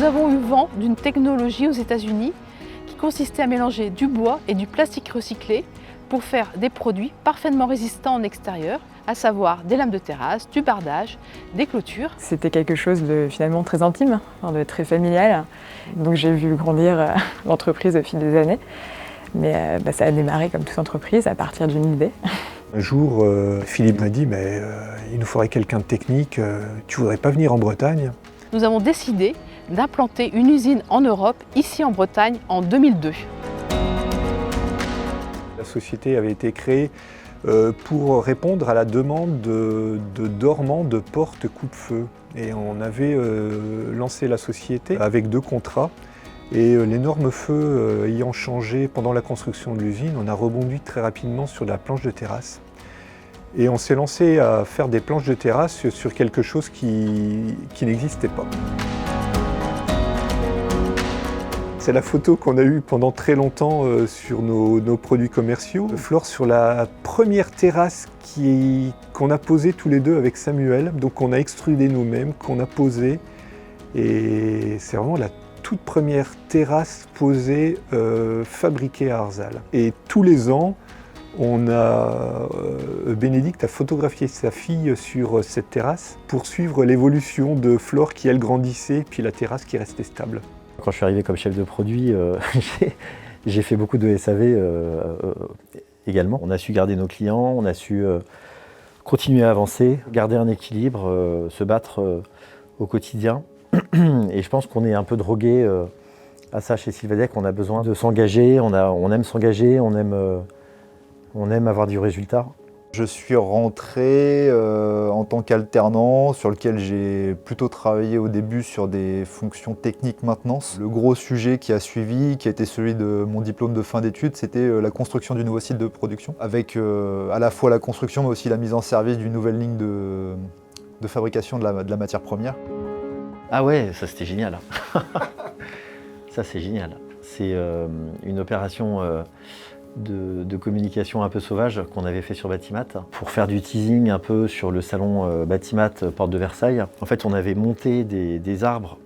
avons eu vent d'une technologie aux États-Unis qui consistait à mélanger du bois et du plastique recyclé pour faire des produits parfaitement résistants en extérieur, à savoir des lames de terrasse, du bardage, des clôtures. C'était quelque chose de finalement très intime, de très familial. Donc j'ai vu grandir l'entreprise au fil des années. Mais ça a démarré comme toute entreprise à partir d'une idée. Un jour, Philippe m'a dit il nous faudrait quelqu'un de technique, tu voudrais pas venir en Bretagne? Nous avons décidé d'implanter une usine en Europe, ici en Bretagne, en 2002. La société avait été créée pour répondre à la demande de dormants de portes coupe-feu. Et on avait lancé la société avec 2 contrats. Et l'énorme feu ayant changé pendant la construction de l'usine, on a rebondi très rapidement sur la planche de terrasse. Et on s'est lancé à faire des planches de terrasse sur quelque chose qui n'existait pas. C'est la photo qu'on a eue pendant très longtemps sur nos produits commerciaux. Flore sur la première terrasse qu'on a posée tous les deux avec Samuel, donc qu'on a extrudé nous-mêmes, qu'on a posée. Et c'est vraiment la toute première terrasse posée, fabriquée à Arzal. Et tous les ans, Bénédicte a photographié sa fille sur cette terrasse pour suivre l'évolution de Flore qui elle grandissait, puis la terrasse qui restait stable. Quand je suis arrivé comme chef de produit, j'ai fait beaucoup de SAV également. On a su garder nos clients, on a su continuer à avancer, garder un équilibre, se battre au quotidien. Et je pense qu'on est un peu drogué à ça chez Sylvadec. On a besoin de s'engager, on aime s'engager, on aime avoir du résultat. Je suis rentré en tant qu'alternant sur lequel j'ai plutôt travaillé au début sur des fonctions techniques maintenance. Le gros sujet qui a suivi, qui a été celui de mon diplôme de fin d'études, c'était la construction du nouveau site de production, avec à la fois la construction mais aussi la mise en service d'une nouvelle ligne de fabrication de la matière première. Ah ouais, ça c'était génial. Ça c'est génial. C'est une opération de communication un peu sauvage qu'on avait fait sur Batimat pour faire du teasing un peu sur le salon Batimat Porte de Versailles. En fait, on avait monté des arbres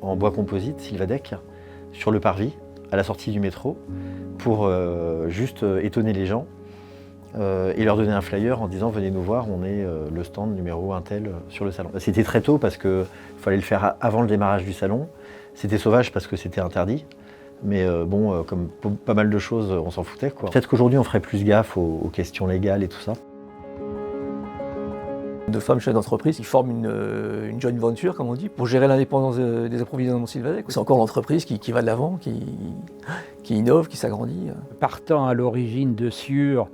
en bois composite, Sylvadec, sur le parvis, à la sortie du métro, pour juste étonner les gens et leur donner un flyer en disant « Venez nous voir, on est le stand numéro un tel sur le salon ». C'était très tôt parce qu'il fallait le faire avant le démarrage du salon. C'était sauvage parce que c'était interdit. Mais bon, comme pas mal de choses, on s'en foutait, quoi. Peut-être qu'aujourd'hui, on ferait plus gaffe aux questions légales et tout ça. 2 femmes chefs d'entreprise qui forment une joint venture, comme on dit, pour gérer l'indépendance des approvisionnements Sylvadec. C'est encore l'entreprise qui va de l'avant, qui innove, qui s'agrandit. Partant à l'origine de Sur,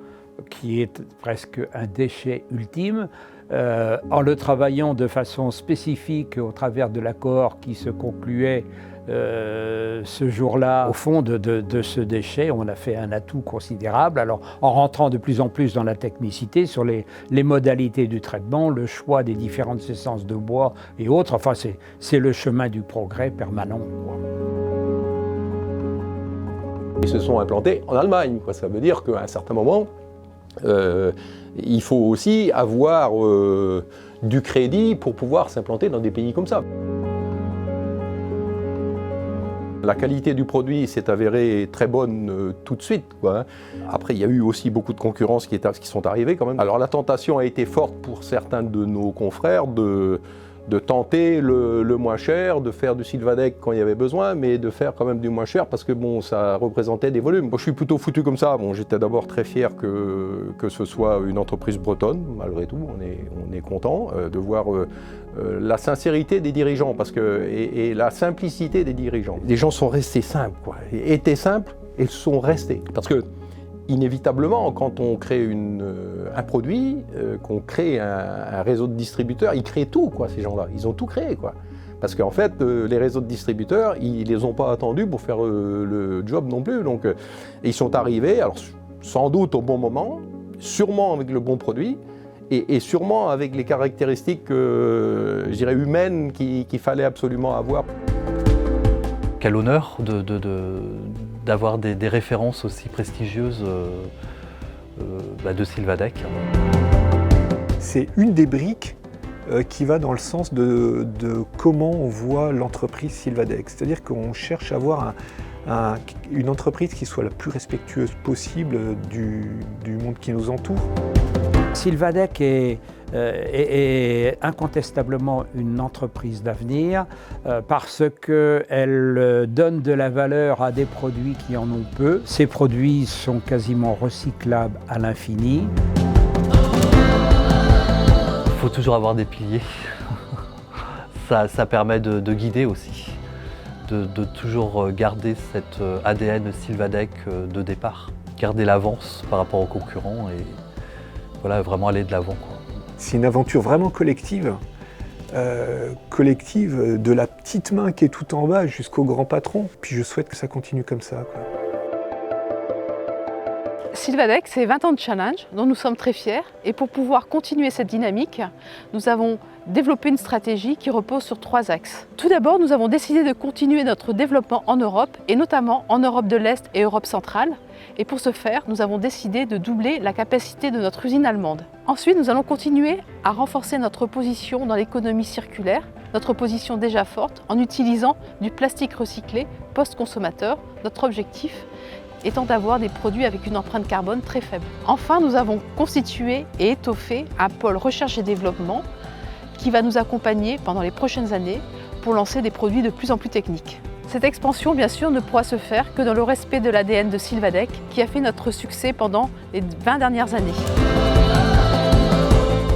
qui est presque un déchet ultime, en le travaillant de façon spécifique au travers de l'accord qui se concluait ce jour-là, au fond de ce déchet, on a fait un atout considérable. Alors, en rentrant de plus en plus dans la technicité, sur les modalités du traitement, le choix des différentes essences de bois et autres, enfin, c'est le chemin du progrès permanent, quoi. Ils se sont implantés en Allemagne, quoi. Ça veut dire qu'à un certain moment, il faut aussi avoir du crédit pour pouvoir s'implanter dans des pays comme ça. La qualité du produit s'est avérée très bonne tout de suite, quoi. Après, il y a eu aussi beaucoup de concurrence qui sont arrivées quand même. Alors la tentation a été forte pour certains de nos confrères de tenter le moins cher, de faire du Sylvadec quand il y avait besoin, mais de faire quand même du moins cher parce que bon, ça représentait des volumes. Moi, je suis plutôt foutu comme ça. Bon, j'étais d'abord très fier que ce soit une entreprise bretonne, malgré tout. On est content de voir la sincérité des dirigeants et la simplicité des dirigeants. Les gens sont restés simples, quoi. Ils étaient simples et sont restés. Parce que inévitablement, quand on crée un produit, qu'on crée un réseau de distributeurs, ils créent tout, quoi, ces gens-là. Ils ont tout créé, quoi. Parce qu'en fait, les réseaux de distributeurs, ils les ont pas attendus pour faire le job non plus. Donc, ils sont arrivés, alors sans doute au bon moment, sûrement avec le bon produit, et sûrement avec les caractéristiques, je dirais, humaines qu'il fallait absolument avoir. Quel honneur d'avoir des références aussi prestigieuses de Sylvadec. C'est une des briques qui va dans le sens de comment on voit l'entreprise Sylvadec. C'est-à-dire qu'on cherche à avoir une entreprise qui soit la plus respectueuse possible du monde qui nous entoure. Sylvadec est incontestablement une entreprise d'avenir parce qu'elle donne de la valeur à des produits qui en ont peu. Ces produits sont quasiment recyclables à l'infini. Il faut toujours avoir des piliers. Ça permet de guider aussi, de toujours garder cet ADN Sylvadec de départ, garder l'avance par rapport aux concurrents et voilà, vraiment aller de l'avant. C'est une aventure vraiment collective, de la petite main qui est tout en bas jusqu'au grand patron. Puis je souhaite que ça continue comme ça, quoi. Sylvadec, c'est 20 ans de challenge dont nous sommes très fiers. Et pour pouvoir continuer cette dynamique, nous avons développé une stratégie qui repose sur 3 axes. Tout d'abord, nous avons décidé de continuer notre développement en Europe, et notamment en Europe de l'Est et Europe centrale. Et pour ce faire, nous avons décidé de doubler la capacité de notre usine allemande. Ensuite, nous allons continuer à renforcer notre position dans l'économie circulaire, notre position déjà forte, en utilisant du plastique recyclé post-consommateur. Notre objectif étant d'avoir des produits avec une empreinte carbone très faible. Enfin, nous avons constitué et étoffé un pôle recherche et développement qui va nous accompagner pendant les prochaines années pour lancer des produits de plus en plus techniques. Cette expansion, bien sûr, ne pourra se faire que dans le respect de l'ADN de Sylvadec qui a fait notre succès pendant les 20 dernières années.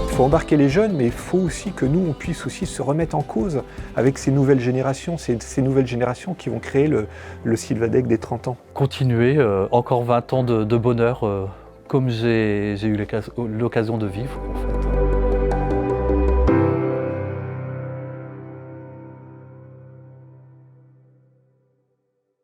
Il faut embarquer les jeunes, mais il faut aussi que nous, on puisse aussi se remettre en cause avec ces nouvelles générations, ces nouvelles générations qui vont créer le Sylvadec des 30 ans. Continuer, encore 20 ans de bonheur comme j'ai eu l'occasion de vivre, en fait.